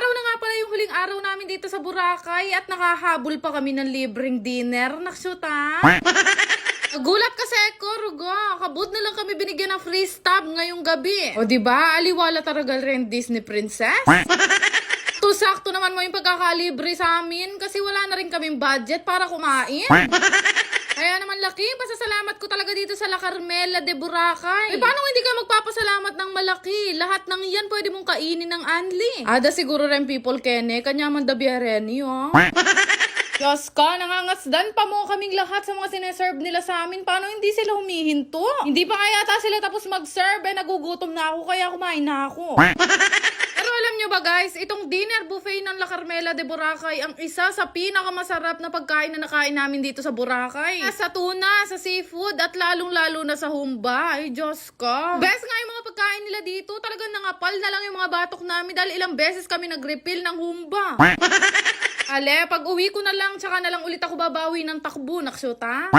Araw na nga pala yung huling araw namin dito sa Boracay at nakahabol pa kami ng libreng dinner. Naksyuta. Gulat kasi ako, Rugo. Kabut na lang kami binigyan ng free stub ngayong gabi. O diba, aliwala talaga rin Disney princess. Sakto naman mo yung pagkakalibre sa amin kasi wala na rin kaming budget para kumain. Kaya naman laki, pasasalamat ko talaga dito sa La Carmela de Boracay. Paano hindi ka magpapasalamat ng malaki? Lahat ng yan pwede mong kainin ng Anli. Ada siguro rin people kene, kanya man da biyareni, oh. Diyos ka, nangangasdan pa mo kaming lahat sa mga sineserve nila sa amin. Paano hindi sila humihinto? Hindi pa kaya ata sila tapos mag-serve, nagugutom na ako kaya kumain na ako. Pero alam nyo ba guys, itong dinner buffet ng La Carmela de Boracay ang isa sa pinakamasarap na pagkain na nakain namin dito sa Boracay. Sa tuna, sa seafood, at lalong-lalo na sa humba. Ay, Diyos ko. Best nga yung mga pagkain nila dito. Talagang nangapal na lang yung mga batok namin dahil ilang beses kami nag-refill ng humba. Ale, pag uwi ko na lang, tsaka na lang ulit ako babawi ng takbo, naksyota.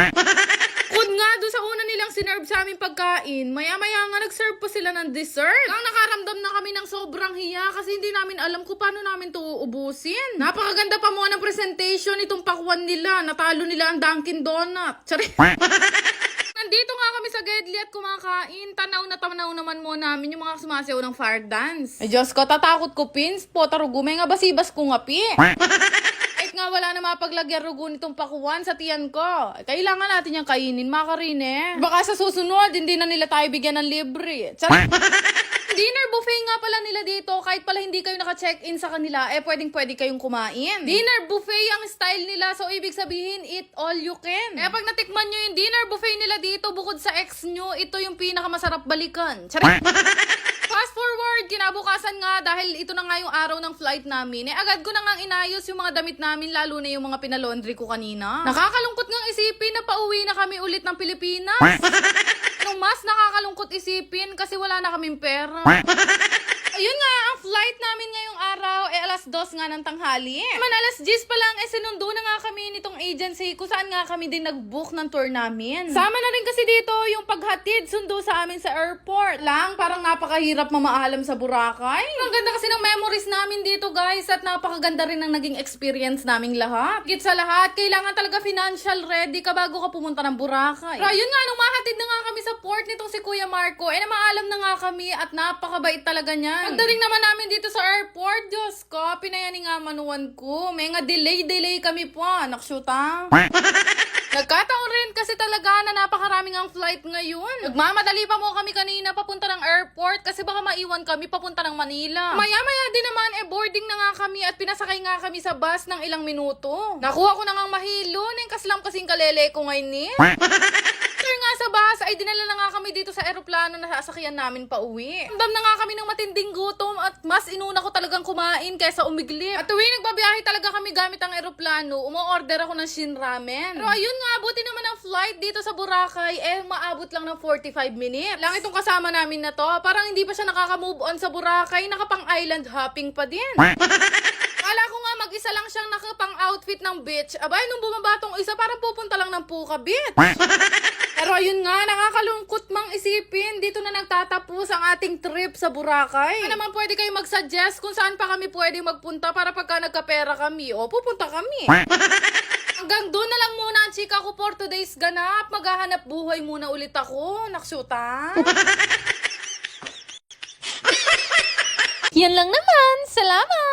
Kung nga, doon sa una nilang sinerve sa aming pagkain, maya-maya nga nag-serve pa sila ng dessert. Ang nakaramdam na kami ng sobrang hiya kasi hindi namin alam kung paano namin ito uubusin. Napakaganda pa mo ng presentation itong pakwan nila. Natalo nila ang Dunkin Donut. Tsari. Nandito nga kami sa Gedli at kumakain. Tanaw naman mo namin yung mga sumasayaw ng fire dance. Ay Diyos ko, tatakot ko pins po. Tarugumay nga basibas ko nga pi. Kahit nga wala na mapaglagyan rugo nitong pakuwan sa tiyan ko. Kailangan natin yung kainin, makarine. Baka sa susunod, hindi na nila tayo bigyan ng libre. Dinner buffet nga pala nila dito. Kahit pala hindi kayo naka-check-in sa kanila, pwedeng-pwede kayong kumain. Dinner buffet ang style nila. So, ibig sabihin, eat all you can. Pag natikman nyo yung dinner buffet nila dito, bukod sa ex nyo, ito yung pinakamasarap balikan. Charing! Fast forward, kinabukasan nga, dahil ito na nga yung araw ng flight namin, agad ko na nga inayos yung mga damit namin, lalo na yung mga pinalaundry ko kanina. Nakakalungkot ngang isipin na pauwi na kami ulit ng Pilipinas. Anong mas nakakalungkot isipin kasi wala na kaming pera. Ayun nga, ang flight namin ngayong araw, alas 2 nga ng tanghali. Man, alas 10 pa lang, sinundo na nga kami nitong agency kung saan nga kami din nag-book ng tour namin. Sama na rin kasi dito yung paghatid, sundo sa amin sa airport. Parang napakahirap mamaalam sa Boracay. Ang ganda kasi ng memories namin dito guys, at napakaganda rin ng naging experience naming lahat. Higit sa lahat, kailangan talaga financial ready ka bago ka pumunta ng Boracay. Pero ayun nga, nung mahatid na nga kami sa port nitong si Kuya Marco, namaalam na nga kami at napakabait talaga niya. Pagdating naman namin dito sa airport, Diyos ko, pinayani nga manuan ko. May nga delay kami po, naksyuta. Nagkataon rin kasi talaga na napakaraming ang flight ngayon. Nagmamadali pa mo kami kanina papunta ng airport kasi baka maiwan kami papunta ng Manila. Maya-maya din naman, boarding na nga kami at pinasakay nga kami sa bus ng ilang minuto. Nakuha ko na nga mahilo, nang kaslam kasing kalele ko ngayon ni. After nga sa bus, ay dinala na nga kami dito sa eroplano na sasakyan namin pa uwi. Ramdam na nga kami ng matinding gutom at mas inuna ko talagang kumain kaysa umiglip. At tuwing nagbabiyahe talaga kami gamit ang eroplano, umu-order ako ng Shin Ramen. Pero ayun nga, buti naman ang flight dito sa Boracay, maabot lang ng 45 minutes. Lang itong kasama namin na to, parang hindi pa siya nakaka-move on sa Boracay, nakapang island hopping pa din. Kala ko nga mag-isa lang siyang nakapang-outfit ng beach. Abay, nung bumaba tong isa, parang pupunta lang ng Puka Beach. Pero ayun nga, nakakalungkot mang isipin. Dito na nagtatapos ang ating trip sa Boracay. Ano naman pwede kayo mag-suggest kung saan pa kami pwede magpunta para pagka nagkapera kami, pupunta kami. Hanggang doon na lang muna ang chika ko for today's ganap. Maghahanap buhay muna ulit ako. Naksyuta. Yan lang naman. Salamat!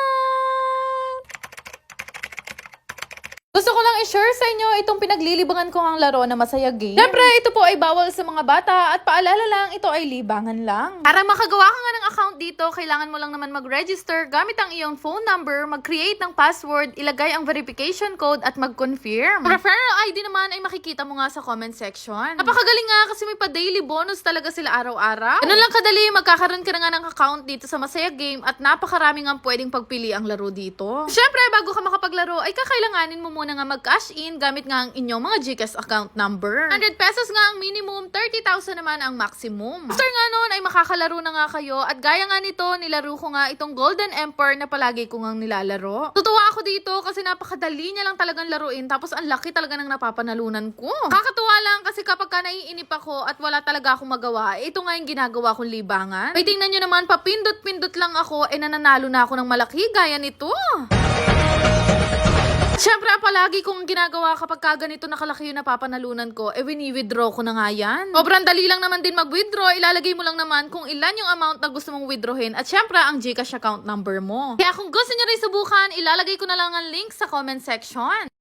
Gusto ko lang i-share sa inyo itong pinaglilibangan ko ang laro na Masaya Game. Siyempre, ito po ay bawal sa mga bata at paalala lang, ito ay libangan lang. Para makagawa ka nga ng account dito, kailangan mo lang naman mag-register gamit ang iyong phone number, mag-create ng password, ilagay ang verification code at mag-confirm. Referral ID naman ay makikita mo nga sa comment section. Napakagaling nga kasi may pa-daily bonus talaga sila araw-araw. Ganun lang kadali, magkakaroon ka na nga ng account dito sa Masaya Game at napakaraming ang pwedeng pagpili ang laro dito. Siyempre, bago ka makapaglaro, ay kakailanganin mo muna nga mag-cash in gamit gamit nga ang inyong mga GCash account number. 100 pesos nga ang minimum, 30,000 naman ang maximum. After nga nun ay makakalaro na nga kayo at gaya nga nito, nilaro ko nga itong Golden Emperor na palagi ko nga nilalaro. Tutuwa ako dito kasi napakadali niya lang talagang laruin tapos ang laki talaga ng napapanalunan ko. Kakatuwa lang kasi kapag ka naiinip ako at wala talaga akong magawa, ito nga yung ginagawa kong libangan. Ay tingnan nyo naman, papindot-pindot lang ako, nananalo na ako ng malaki gaya nito. Siyempre, palagi kong ginagawa kapag ganito nakalaki yung napapanalunan ko, wini-withdraw ko na nga yan. Sobrang dali lang naman din mag-withdraw, ilalagay mo lang naman kung ilan yung amount na gusto mong withdrawin at siyempre, ang GCash account number mo. Kaya kung gusto nyo rin subukan, ilalagay ko na lang ang link sa comment section.